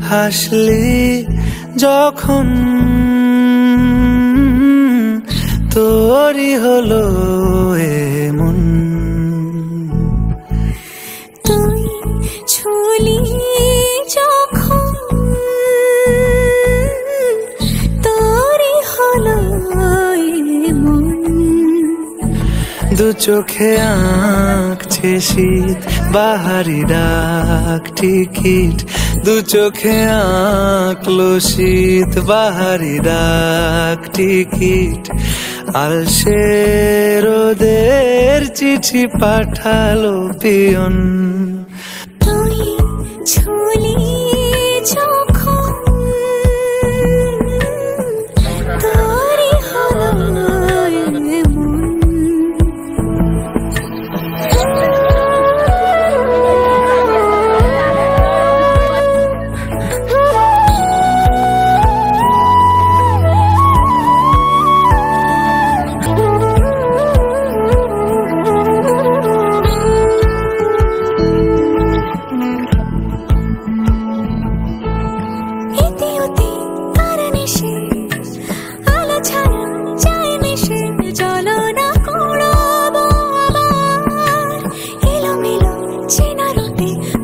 হাসলি যখন তোরই হলো এমন। তুই ছুলি যখন তোরই হলো এমন। দু চোখে আঁকছে শীত বাহারি ডাক টিকিট, দু চোখে আঁকলো শীত বাহারি ডাক টিকিট। আলসে রোদের চিঠি পাঠালো পিয়ন। তুই ছুলি যখন তোরই হলো এমন।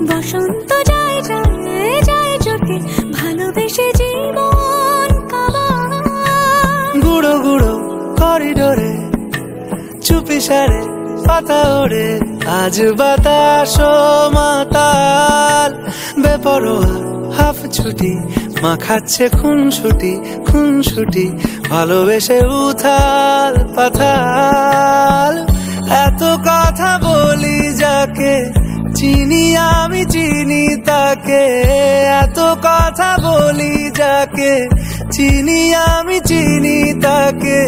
বসন্ত যায় যায় যায় চোখে ভালোবেসে জীবন কাবার। গুঁড়ো গুঁড়ো করিডোরে চুপি সারে পাতা ওড়ে, আজ বাতাস মাতাল বেপরোয়া হাফ ছুটি মাখাচ্ছে খুনসুটি খুনসুটি ভালোবেসে উথাল পাথাল। এত কথা বলি যাকে চিনি আমি চিনি তাকে, এত কথা বলি যাকে চিনি আমি চিনি তাকে।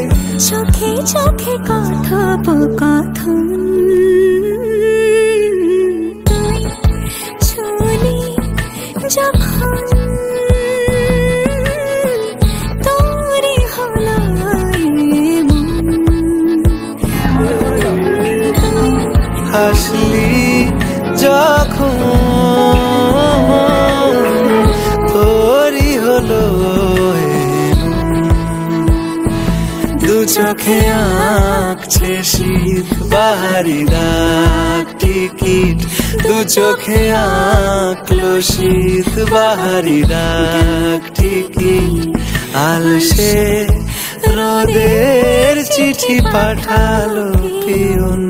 চোখে চোখে কথোপকথন তুই ছুলি যখন তোরই হলো এমন। হাসলি যখন তোরই হলো দু চোখে আঁকছে শীত বাহারি ডাক টিকিট, দু চোখে আঁকলো শীত বাহারি ডাক টিকিট। আলসে রোদের চিঠি পাঠালো পিয়ন।